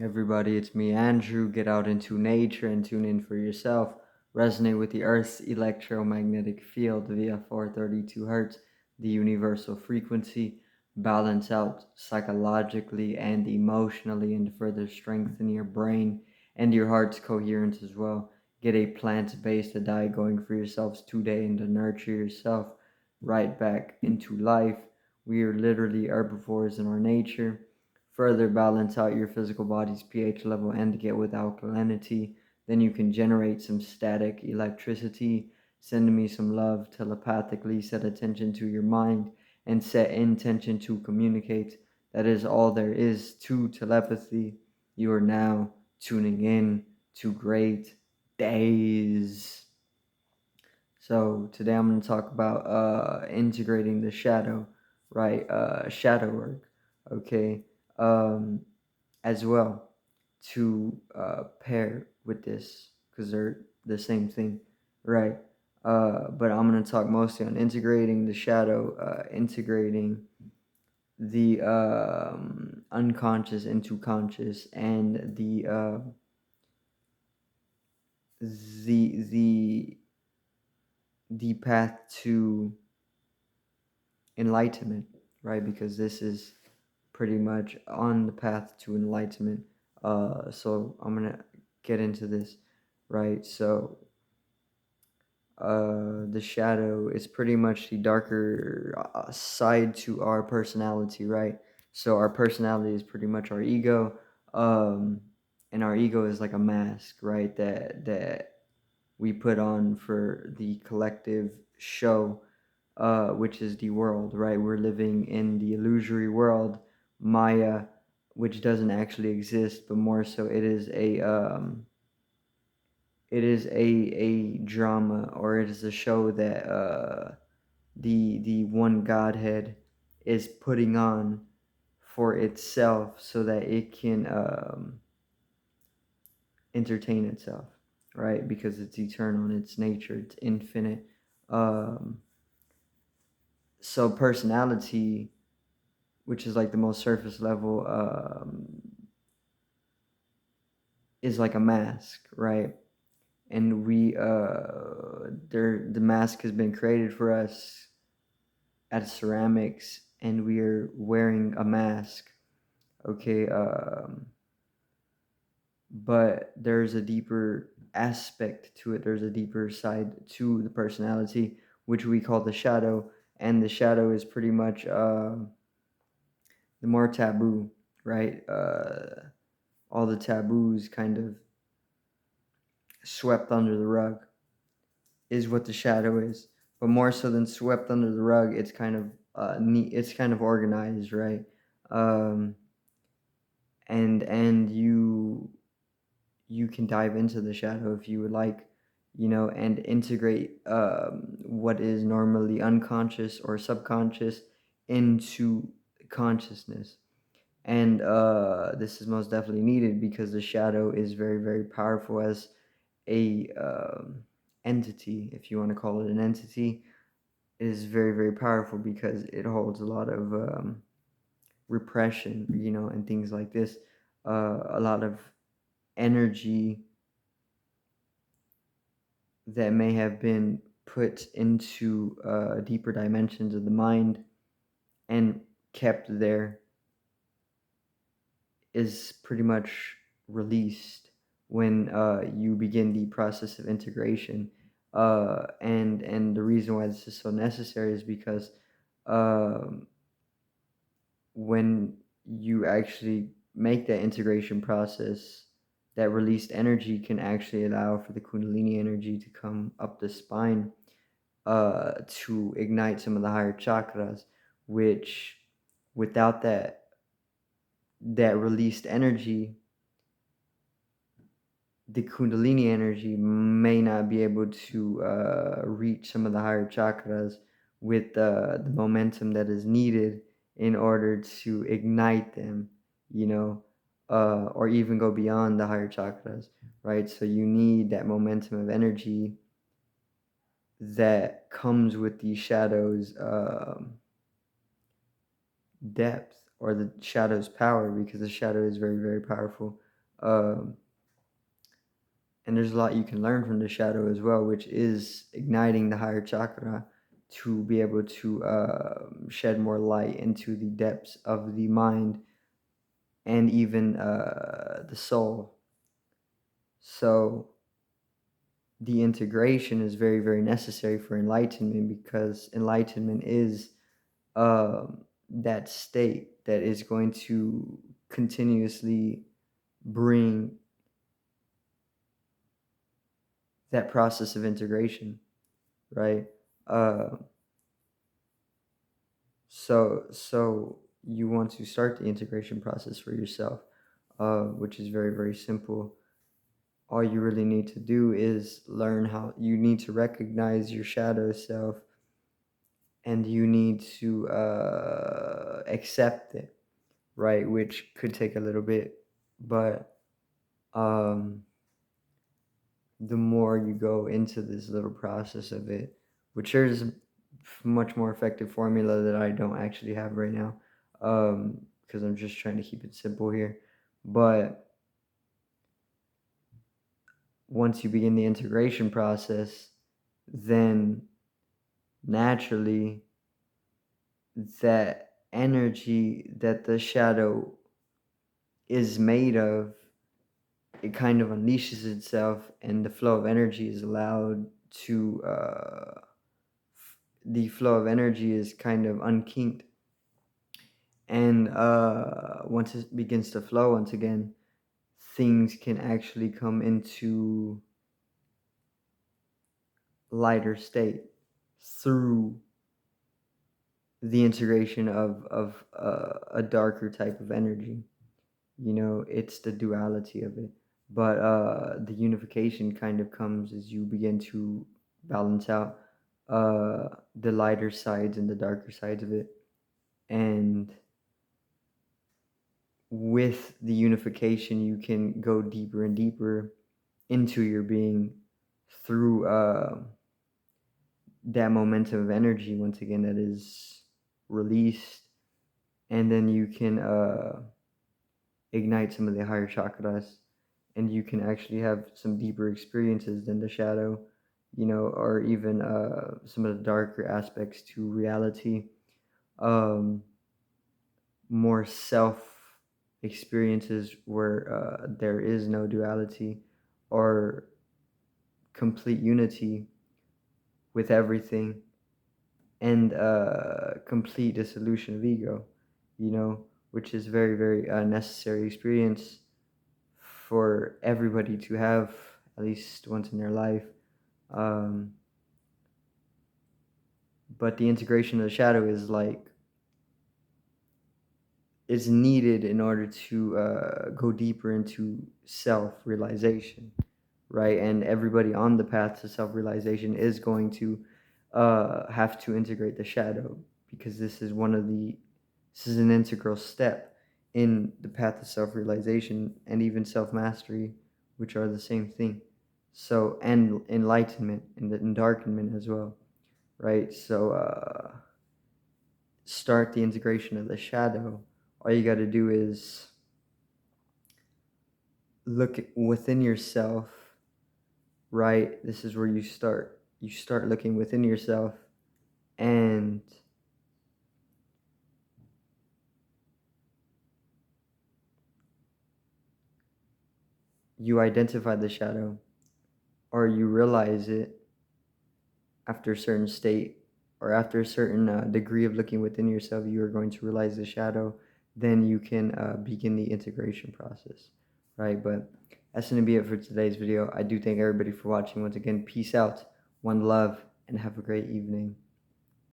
Everybody, it's me, Andrew. Get out into nature and tune in for yourself. Resonate with the Earth's electromagnetic field via 432 Hertz, the universal frequency. Balance out psychologically and emotionally, and further strengthen your brain and your heart's coherence as well. Get a plant based diet going for yourselves today and to nurture yourself right back into life. We are literally herbivores in our nature. Further balance out your physical body's pH level and get with alkalinity. Then you can generate some static electricity. Send me some love telepathically. Set attention to your mind and set intention to communicate. That is all there is to telepathy. You are now tuning in to great days. So today I'm going to talk about integrating the shadow, right? Shadow work, okay? Um, as well to pair with this because they're the same thing, right? But I'm going to talk mostly on integrating the shadow, integrating the unconscious into conscious, and the the the path to enlightenment, right? Because this is pretty much on the path to enlightenment. So I'm gonna get into this, right? So the shadow is pretty much the darker side to our personality, right? So our personality is pretty much our ego, um, and our ego is like a mask, right? That we put on for the collective show, which is the world, right? We're living in the illusory world, Maya, which doesn't actually exist, but more so it is a drama, or it is a show that the one Godhead is putting on for itself so that it can entertain itself, right? Because it's eternal in its nature, it's infinite. Um, so personality, which is like the most surface level, is like a mask, right? And the mask has been created for us at ceramics, and we are wearing a mask, okay? But there's a deeper aspect to it. There's a deeper side to the personality, which we call the shadow, and the shadow is pretty much the more taboo, right? All the taboos kind of swept under the rug is what the shadow is. But more so than swept under the rug, it's kind of neat. It's kind of organized, right? Um, and you can dive into the shadow if you would like, and integrate what is normally unconscious or subconscious into consciousness. And this is most definitely needed because the shadow is very, very powerful as a entity, if you want to call it an entity. It is very, very powerful because it holds a lot of repression, and things like this. A lot of energy that may have been put into deeper dimensions of the mind and kept there is pretty much released when you begin the process of integration. And the reason why this is so necessary is because um, when you actually make that integration process, that released energy can actually allow for the Kundalini energy to come up the spine to ignite some of the higher chakras, which without that released energy, the Kundalini energy may not be able to reach some of the higher chakras with the momentum that is needed in order to ignite them, or even go beyond the higher chakras, right? So you need that momentum of energy that comes with the shadows depth, or the shadow's power, because the shadow is very, very powerful. Um, and there's a lot you can learn from the shadow as well, which is igniting the higher chakra to be able to shed more light into the depths of the mind and even the soul. So the integration is very, very necessary for enlightenment, because enlightenment is that state that is going to continuously bring that process of integration, right? Uh, so you want to start the integration process for yourself, which is very, very simple. All you really need to do is learn how you need to recognize your shadow self, and you need to accept it, right? Which could take a little bit, but um, the more you go into this little process of it, which there's a much more effective formula that I don't actually have right now, because I'm just trying to keep it simple here. But once you begin the integration process, then naturally that energy that the shadow is made of, it kind of unleashes itself, and the flow of energy is allowed to the flow of energy is kind of unkinked, and once it begins to flow once again, things can actually come into lighter state through the integration of a darker type of energy. It's the duality of it, but the unification kind of comes as you begin to balance out the lighter sides and the darker sides of it. And with the unification, you can go deeper and deeper into your being through that momentum of energy once again that is released, and then you can ignite some of the higher chakras, and you can actually have some deeper experiences than the shadow, or even some of the darker aspects to reality, um, more self experiences where there is no duality, or complete unity with everything, and complete dissolution of ego, which is very, very necessary experience for everybody to have at least once in their life. Um, but the integration of the shadow is needed in order to go deeper into self-realization, right? And everybody on the path to self-realization is going to have to integrate the shadow, because this is an integral step in the path to self-realization and even self-mastery, which are the same thing. So, and enlightenment and endarkenment as well, right? So start the integration of the shadow. All you got to do is look within yourself, right? This is where you start. You start looking within yourself, and you identify the shadow, or you realize it after a certain state, or after a certain degree of looking within yourself. You are going to realize the shadow. Then you can begin the integration process, right? But that's going to be it for today's video. I do thank everybody for watching. Once again, peace out, one love, and have a great evening.